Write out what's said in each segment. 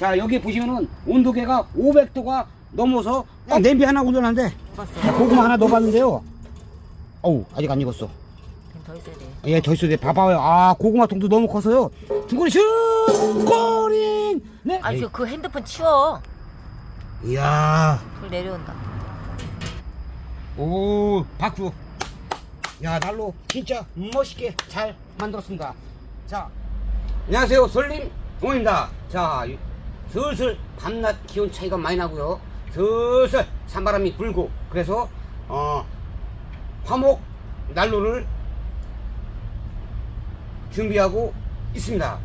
자, 여기 보시면은 온도계가 500도가 넘어서 냄비 하나 올려놨는데 자, 고구마 하나 넣어봤는데요. 어우, 아직 안 익었어. 더 있어야 돼. 예, 더 있어야 돼. 봐봐요. 아, 고구마 통도 너무 커서요. 중거리 슛! 꼬링! 네? 아, 그 핸드폰 치워. 이야. 불 내려온다. 오, 박수. 야, 날로 진짜 멋있게 잘 만들었습니다. 자, 안녕하세요. 설림 동호입니다. 자, 슬슬 밤낮 기온 차이가 많이 나고요. 슬슬 산바람이 불고, 그래서 화목 난로를 준비하고 있습니다.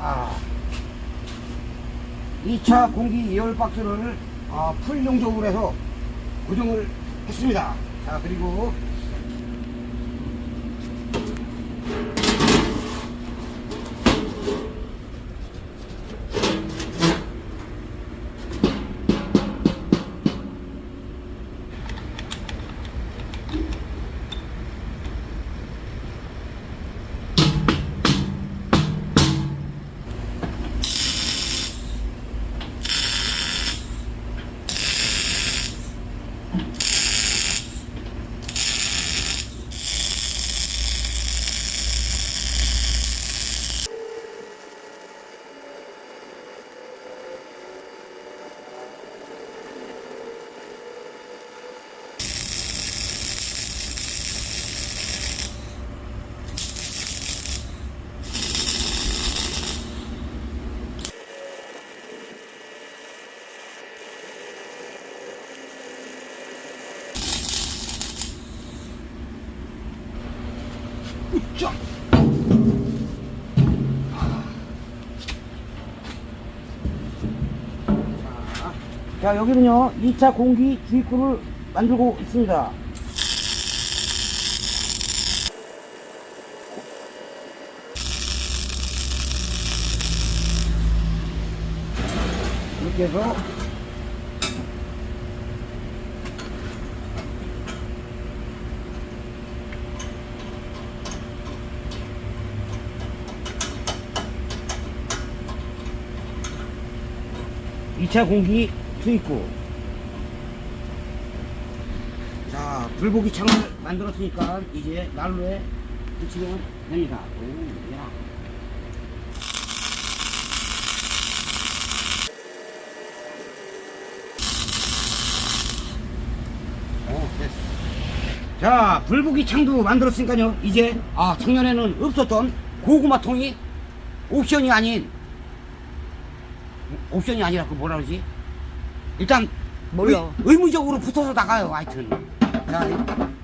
아, 2차 공기 예열 박스를 풀 용접을 해서 고정을 했습니다. 자, 그리고 자, 자, 여기는요 2차 공기 주입구를 만들고 있습니다. 이렇게 해서 2차 공기 투입구. 자, 불고기 창을 만들었으니까 이제 난로에 붙이면 됩니다. 오, 야. 됐어. 자, 불고기 창도 만들었으니까요. 이제 작년에는 없었던 고구마 통이 옵션이 아니라 그 뭐라 그러지? 일단 몰라. 의무적으로 붙어서 나가요. 하여튼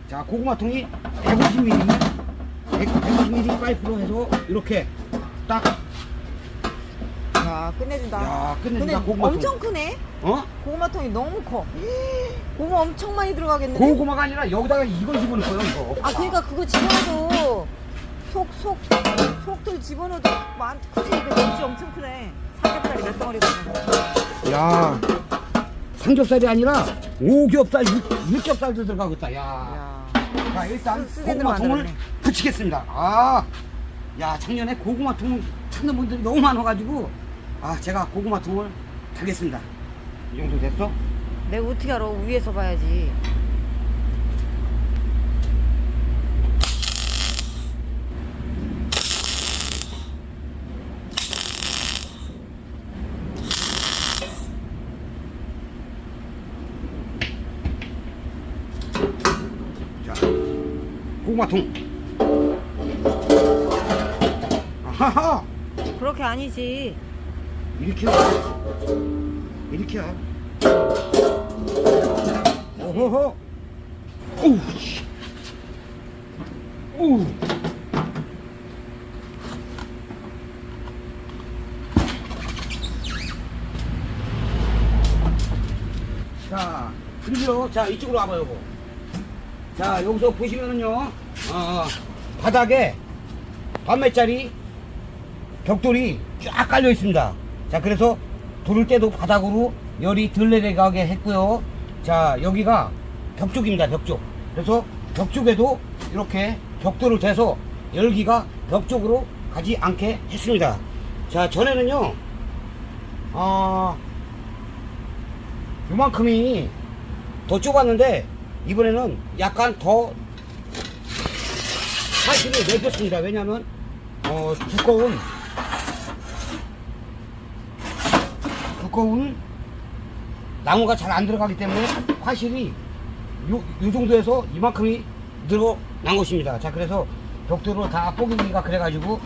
자, 고구마통이 150mm 파이프로 해서 이렇게 딱. 야, 끝내준다. 야, 끝내준다. 근데 고구마통 엄청 크네. 고구마통이 너무 커. 고구마 엄청 많이 들어가겠네. 고구마가 아니라 여기다가 이걸 집어넣을 거예요. 이거. 그러니까 그거 집어넣어도 속들 집어넣어도 크지. 이거 멸치 엄청 크네. 삼겹살이 몇 덩어리가 있네. 야, 삼겹살이 아니라 오겹살, 육겹살도 들어가겠다. 야. 자, 일단 고구마통을 붙이겠습니다. 야, 작년에 고구마통 찾는 분들이 너무 많아가지고 제가 고구마통을 달겠습니다. 이 정도 됐어? 내가 어떻게 알아? 위에서 봐야지. 고구마통. 아하하. 그렇게 아니지. 이렇게 오호호. 오우. 오우. 자, 그리고요, 자, 이쪽으로 와봐요, 요거. 자, 여기서 보시면은요, 바닥에 반매짜리 벽돌이 쫙 깔려 있습니다. 자, 그래서 두를 때도 바닥으로 열이 덜 내려가게 했고요. 자, 여기가 벽 쪽입니다, 벽 쪽. 그래서 벽 쪽에도 이렇게 벽돌을 대서 열기가 벽 쪽으로 가지 않게 했습니다. 자, 전에는요, 요만큼이 더 좁았는데 이번에는 약간 더 사실을 내줬습니다. 왜냐면 두꺼운 나무가 잘 안 들어가기 때문에 화실이 요 정도에서 이만큼이 늘어난 것입니다. 자, 그래서 벽돌로 다 뽀개기가 그래가지고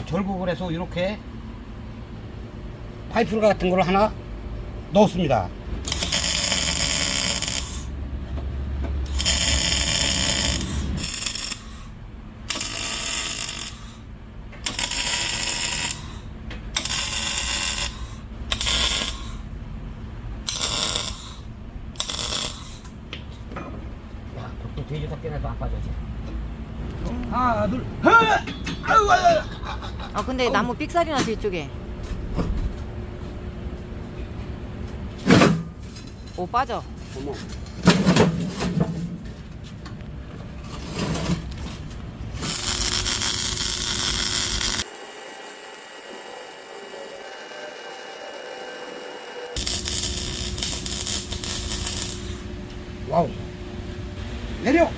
절곡을 해서 이렇게 파이프 같은 걸 하나 넣었습니다. 벽돌 돼지 섞여내도 안 빠져지. 하나, 둘, 아유, 아유. 아 근데 나무 삑사리 나서 이쪽에. 오 빠져. 어머. 와우. 내려.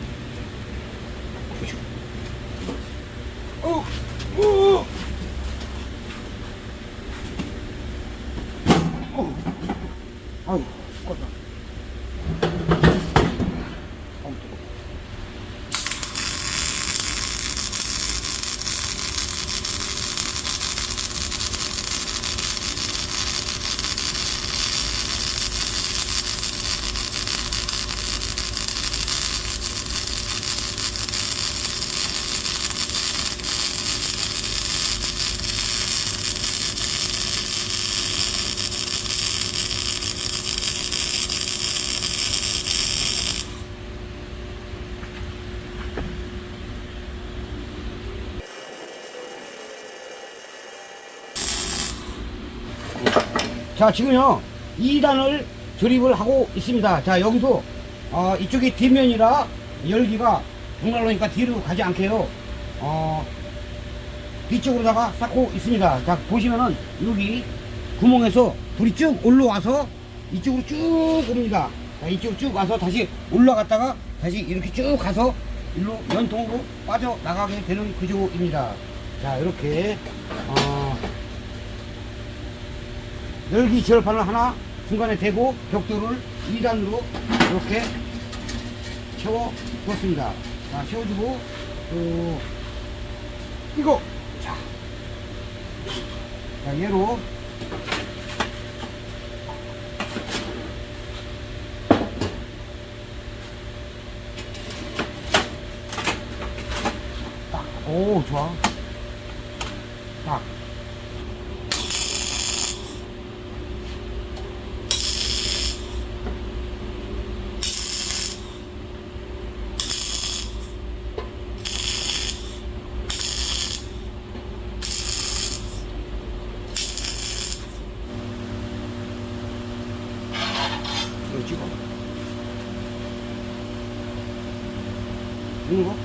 아유, 껐다. 아우, 뜨거워. 자, 지금요 2단을 조립을 하고 있습니다. 자, 여기도 이쪽이 뒷면이라 열기가 북날로니까 뒤로 가지 않게요 뒤쪽으로다가 쌓고 있습니다. 자, 보시면은 여기 구멍에서 불이 쭉 올라와서 이쪽으로 쭉 옵니다. 자, 이쪽으로 쭉 와서 다시 올라갔다가 다시 이렇게 쭉 가서 일로 연통으로 빠져나가게 되는 구조입니다. 자, 이렇게 열기 지열판을 하나 중간에 대고 벽돌을 2단으로 이렇게 채워줬습니다. 자, 채워주고 이거 자, 얘로 딱, 오 좋아. 딱. 이거 찍어. 이거?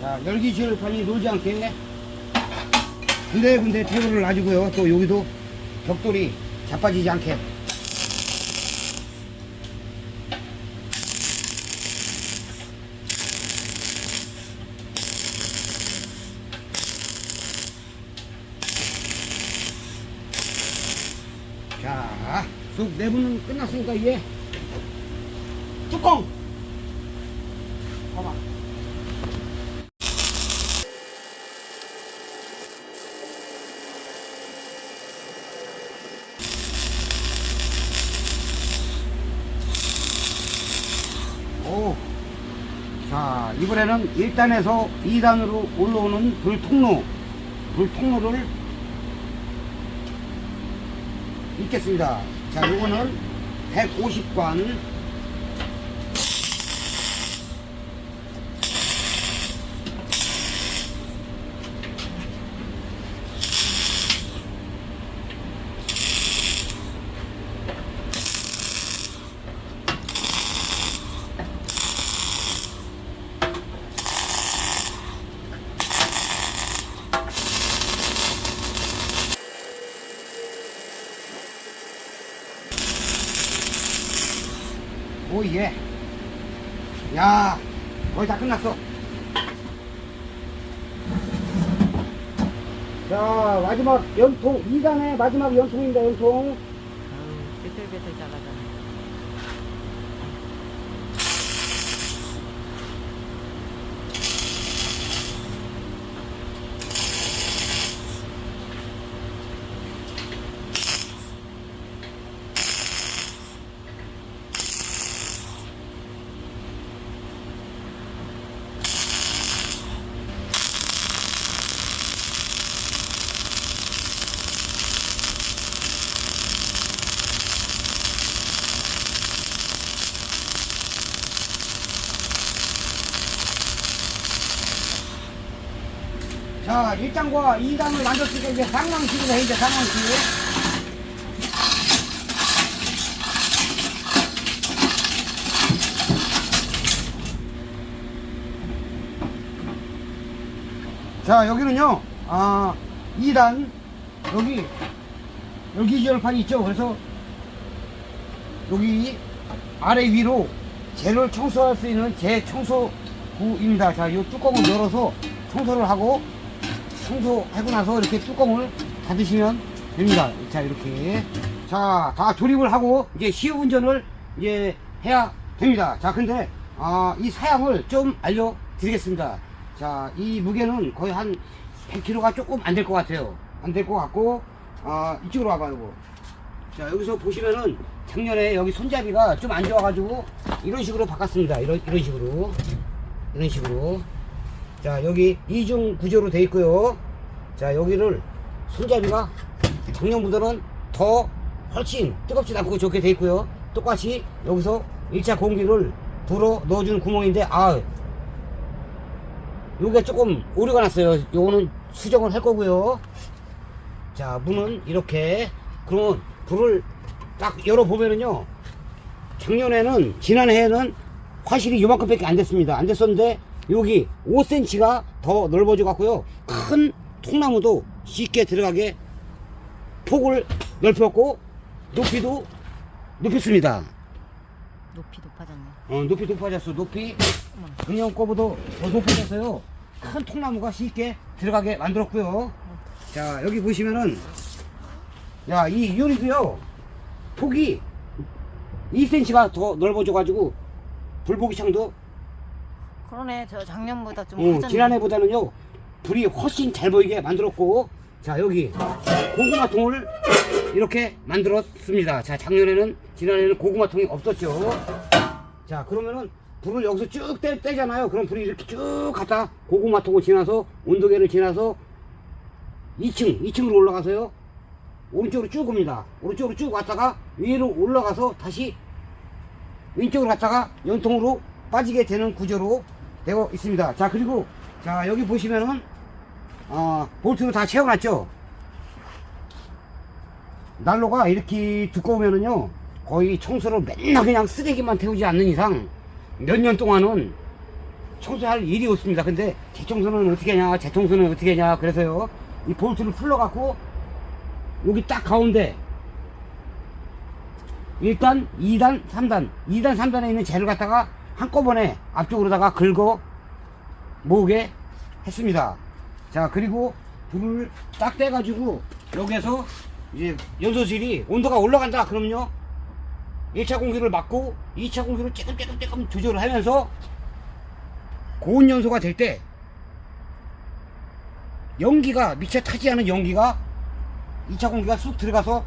자, 열기 지열판이 놀지 않게 군데 테이블을 놔주고요. 또 여기도 벽돌이 자빠지지 않게. 자, 쑥 내부는 끝났으니까 이제 뚜껑 봐봐. 오, 자, 이번에는 1단에서 2단으로 올라오는 불통로를 있겠습니다. 자, 요거는 150관. 오예. 야, 거의 다 끝났어. 자, 마지막 연통, 2단의 마지막 연통입니다. 연통. 아유, 배틀배틀 잘하잖아. 자, 1단과 2단을 만들었으니까 이제 상황식으로 해야죠, 상황식. 자, 여기는요, 2단, 여기 지열판이 있죠. 그래서 여기 아래 위로 재를 청소할 수 있는 재청소구입니다. 자, 이 뚜껑을 열어서 청소를 하고, 청소하고 나서 이렇게 뚜껑을 닫으시면 됩니다. 자, 이렇게. 자, 다 조립을 하고 이제 시운전을 이제 해야 됩니다. 자, 근데 이 사양을 좀 알려드리겠습니다. 자, 이 무게는 거의 한 100kg가 조금 안 될 것 같아요. 안 될 것 같고, 이쪽으로 와봐요. 이거. 자, 여기서 보시면은 작년에 여기 손잡이가 좀 안 좋아가지고 이런 식으로 바꿨습니다. 이런 식으로. 자, 여기 이중 구조로 되어 있고요. 자, 여기를 손잡이가 작년보다는 더 훨씬 뜨겁지 않고 좋게 되어 있고요. 똑같이 여기서 1차 공기를 불어 넣어주는 구멍인데, 여기가 조금 오류가 났어요. 요거는 수정을 할 거고요. 자, 문은 이렇게. 그러면 불을 딱 열어보면은요, 작년에는, 지난해에는 화실이 요만큼밖에 안 됐습니다. 안 됐었는데, 여기 5cm가 더 넓어져 갖고요, 큰 통나무도 쉽게 들어가게 폭을 넓혔고 높이도 높였습니다. 높이 높아졌네. 높이 높아졌어. 높이 작년 거보다 더 높아졌어요. 큰 통나무가 쉽게 들어가게 만들었고요. 자, 여기 보시면은, 야, 이 유리도요, 폭이 2cm가 더 넓어져 가지고 불보기 창도 그러네. 저 작년보다 좀 커졌네. 지난해보다는요, 불이 훨씬 잘 보이게 만들었고, 자, 여기 고구마통을 이렇게 만들었습니다. 자, 지난해는 고구마통이 없었죠. 자, 그러면은 불을 여기서 쭉 떼잖아요. 그럼 불이 이렇게 쭉 갔다 고구마통을 지나서, 온도계를 지나서 2층으로 올라가서요, 오른쪽으로 쭉 옵니다. 오른쪽으로 쭉 왔다가 위로 올라가서 다시 왼쪽으로 갔다가 연통으로 빠지게 되는 구조로 되어 있습니다. 자, 그리고 자, 여기 보시면은 볼트로 다 채워놨죠. 난로가 이렇게 두꺼우면은요, 거의 청소를 맨날 그냥 쓰레기만 태우지 않는 이상 몇 년 동안은 청소할 일이 없습니다. 근데 재청소는 어떻게 하냐, 그래서요, 이 볼트를 풀러갖고 여기 딱 가운데 1단, 2단, 3단, 2단, 3단에 있는 재를 갖다가 한꺼번에 앞쪽으로다가 긁어 모으게 했습니다. 자, 그리고 불을 딱 떼가지고 여기에서 이제 연소실이 온도가 올라간다 그러면요, 1차 공기를 막고 2차 공기를 조금 조절을 하면서 고온 연소가 될 때 연기가, 미처 타지 않은 연기가 2차 공기가 쑥 들어가서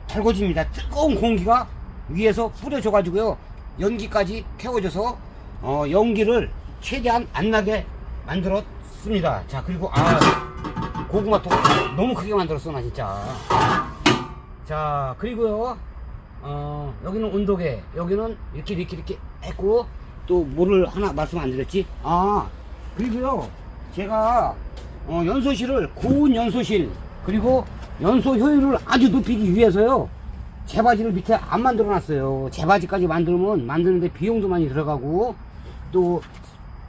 달궈집니다. 뜨거운 공기가 위에서 뿌려져 가지고요, 연기까지 태워져서 연기를 최대한 안 나게 만들었습니다. 자, 그리고 고구마통 너무 크게 만들었어, 나 진짜. 자, 그리고요, 여기는 온도계, 여기는 이렇게 했고, 또 뭐를 하나 말씀 안 드렸지? 아, 그리고요, 제가, 연소실을, 고온 연소실, 그리고 연소 효율을 아주 높이기 위해서요, 재바지를 밑에 안 만들어 놨어요. 재바지까지 만들면 만드는데 비용도 많이 들어가고, 또,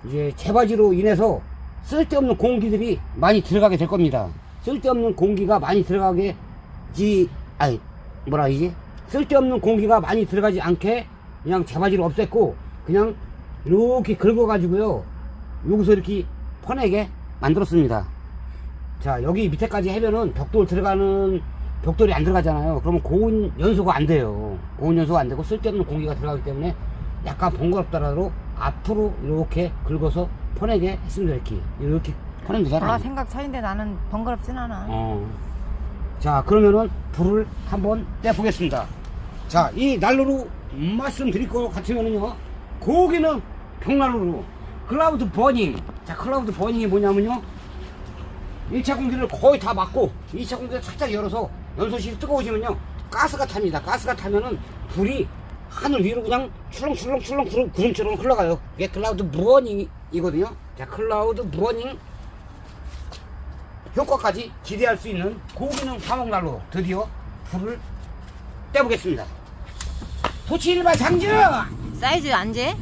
이제 재바지로 인해서 쓸데없는 공기들이 많이 들어가게 될 겁니다. 쓸데없는 공기가 많이 들어가게, 뭐라 하지? 쓸데없는 공기가 많이 들어가지 않게 그냥 재바지를 없앴고, 그냥 이렇게 긁어가지고요, 여기서 이렇게 퍼내게 만들었습니다. 자, 여기 밑에까지 해면은 벽돌이 안 들어가잖아요. 그러면 고온 연소가 안 돼요. 고온 연소가 안 되고 쓸데없는 공기가 들어가기 때문에 약간 번거롭더라도 앞으로 이렇게 긁어서 퍼내게 했습니다. 이렇게 퍼내면 되잖아요. 몰라, 생각 차인데 나는 번거롭진 않아. 자, 그러면은 불을 한번 떼보겠습니다. 자, 이 난로로 말씀드릴 것 같으면은요, 고기는 벽난로로 클라우드 버닝. 자, 클라우드 버닝이 뭐냐면요, 1차 공기를 거의 다 막고 2차 공기를 살짝 열어서 연소실이 뜨거워지면요, 가스가 탑니다. 가스가 타면은 불이 하늘 위로 그냥 출렁출렁 구름처럼 흘러가요. 이게 클라우드 버닝이거든요. 자, 클라우드 버닝 효과까지 기대할 수 있는 고기능 화목난로 드디어 불을 떼보겠습니다. 토치 일반 장전! 사이즈 안 재?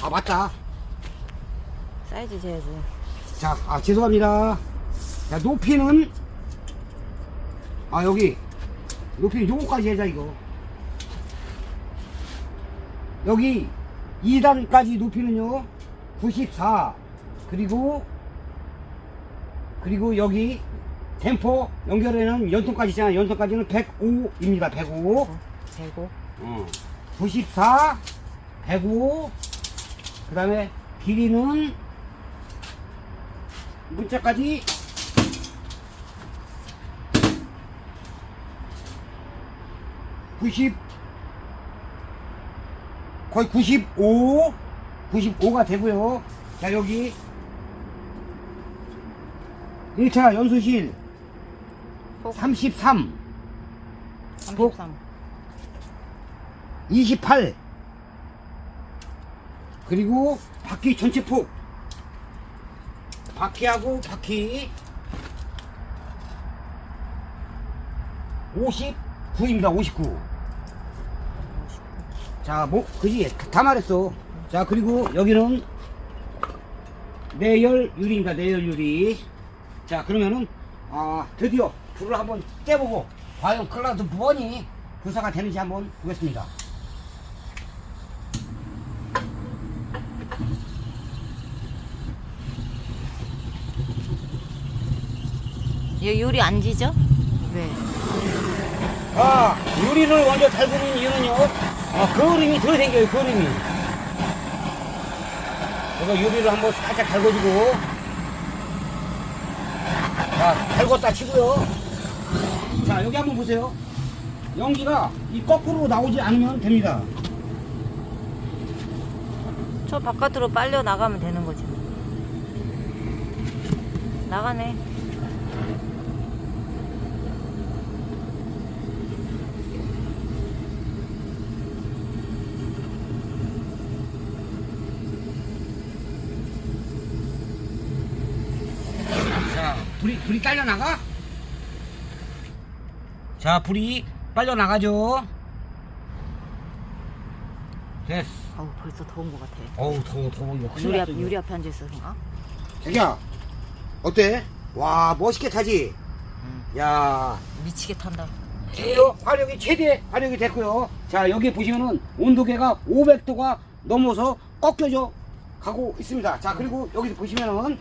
아, 맞다. 사이즈 재야지. 자, 죄송합니다. 자, 높이는, 여기, 높이는 요거까지 해자, 이거. 여기 2단까지 높이는요, 94. 그리고 여기 댐퍼 연결에는 연통까지 있잖아요. 연통까지는 105입니다. 105. 105. 94, 105. 그 다음에 길이는 문자까지 90, 거의 95가 되고요. 자, 여기 1차 연소실 33, 28, 그리고 바퀴 전체 폭, 바퀴하고 바퀴 59입니다. 59. 자, 그지? 다 말했어. 자, 그리고 여기는 내열 유리입니다. 내열 유리. 자, 그러면은 드디어 불을 한번 떼보고 과연 클라우드 버닝이 구사가 되는지 한번 보겠습니다. 이 요리 안 지죠? 네. 유리를 먼저 달구는 이유는요, 그림이 더 생겨요. 그림이. 그래서 유리를 한번 살짝 달궈주고, 자, 달궜다 치고요. 자, 여기 한번 보세요. 연기가 이 거꾸로 나오지 않으면 됩니다. 저 바깥으로 빨려 나가면 되는 거지. 나가네. 자, 불이 딸려 나가? 자, 불이 빨려 나가죠. 됐어. 어우, 벌써 더운 것 같아. 어우, 더워. 이거 큰일 났어, 이거. 유리 앞에 앉아 있어서인가? 자기야, 어때? 와, 멋있게 타지? 야, 미치게 탄다. 드디어 화력이 최대 화력이 됐고요. 자, 여기 보시면은 온도계가 500도가 넘어서 꺾여져 가고 있습니다. 자, 그리고 여기 보시면은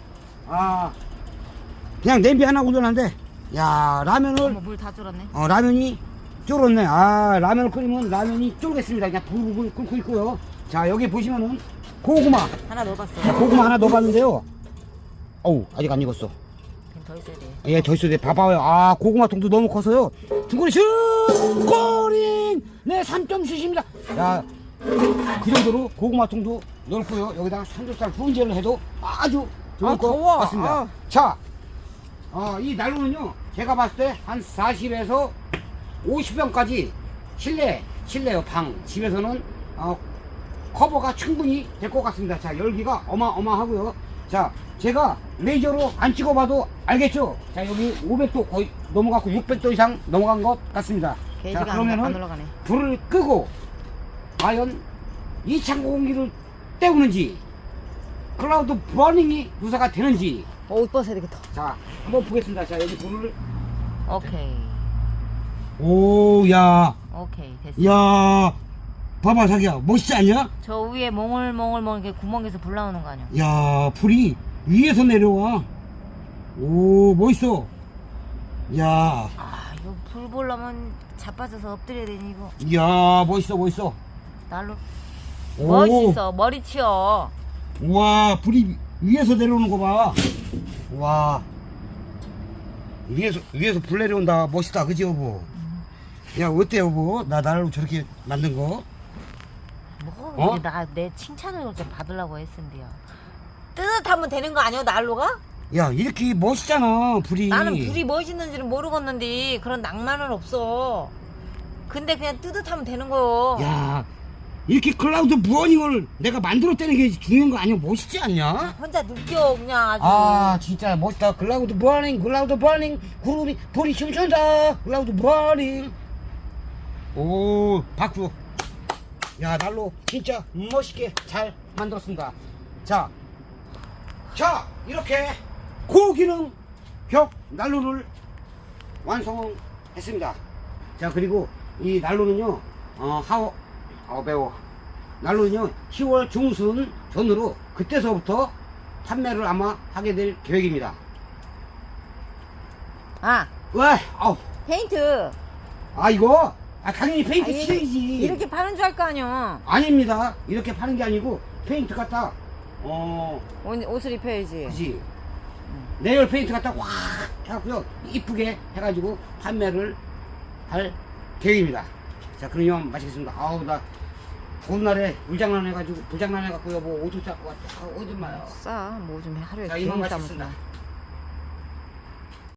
그냥 냄비 하나 올려놨는데, 야, 라면을 물 다 졸았네. 라면이 쫄았네. 라면을 끓이면 라면이 쫄겠습니다. 그냥 불을 끓고 있고요. 자, 여기 보시면은 고구마. 하나 넣어봤어. 자, 고구마 하나 넣어봤는데요. 어우, 아직 안 익었어. 더 있어야 돼. 예, 더 있어야 돼. 봐봐요. 고구마 통도 너무 커서요. 중거리 슛! 골인! 네, 3점 슛입니다. 야, 그 정도로 고구마 통도 넓고요. 여기다가 삼겹살 분재를 해도 아주 좋을 것 더워. 같습니다. 자, 이 난로는요, 제가 봤을 때 한 40에서 50평까지 실내요, 방. 집에서는, 커버가 충분히 될 것 같습니다. 자, 열기가 어마어마하고요. 자, 제가 레이저로 안 찍어봐도 알겠죠? 자, 여기 500도 거의 넘어갔고 600도 이상 넘어간 것 같습니다. 게이지가 자, 안 그러면은 올라가네. 불을 끄고 과연 이 창고 공기를 때우는지 클라우드 버닝이 누사가 되는지 옷 벗어야 되겠다. 자, 한번 보겠습니다. 자, 여기 불을 오케이. 오, 야, 오케이. 됐어. 야, 봐봐, 자기야, 멋있지 않냐? 저 위에 몽글몽글 이렇게 구멍에서 불 나오는 거 아니야? 야, 불이 위에서 내려와. 오, 멋있어. 야, 아, 이거 불 보려면 자빠져서 엎드려야 되니 이거. 야, 멋있어, 멋있어. 날로. 오. 멋있어. 머리 치워. 와, 불이 위에서 내려오는 거 봐. 와, 위에서 불 내려온다. 멋있다, 그지 여보? 야, 어때 여보? 나 나를 저렇게 만든 거? 뭐, 내 칭찬을 좀 받으려고 했는데요. 뜨뜻하면 되는 거 아니야, 난로가? 야, 이렇게 멋있잖아, 불이. 나는 불이 멋있는지는 모르겠는데 그런 낭만은 없어. 근데 그냥 뜨뜻하면 되는 거요. 야, 이렇게 클라우드 버닝을 내가 만들었다는 게 중요한 거 아니야? 멋있지 않냐? 혼자 느껴 그냥 아주. 아, 진짜 멋있다. 클라우드 버닝, 구름이, 불이 춤춘다. 클라우드 버닝. 오, 박수. 야, 난로 진짜 멋있게 잘 만들었습니다. 자, 이렇게 고기능 벽 난로를 완성했습니다. 자, 그리고 이 난로는요, 매워. 난로는요, 10월 중순 전으로 그때서부터 판매를 아마 하게 될 계획입니다. 아, 왜? 페인트. 이거? 당연히 페인트 아, 칠해야지. 이렇게 파는 줄 알 거 아니야. 아닙니다. 이렇게 파는 게 아니고, 페인트 갖다, 옷을 입혀야지. 그지? 내열 페인트 갖다 확 해갖고요, 이쁘게 해가지고 판매를 할 계획입니다. 자, 그러면 마치겠습니다. 나 더운 날에 불장난 해가지고, 여보, 오줌 쌌고 왔다. 어디 마요. 싸. 뭐 좀 하루에 자, 이만 기름 싸면 마치겠습니다.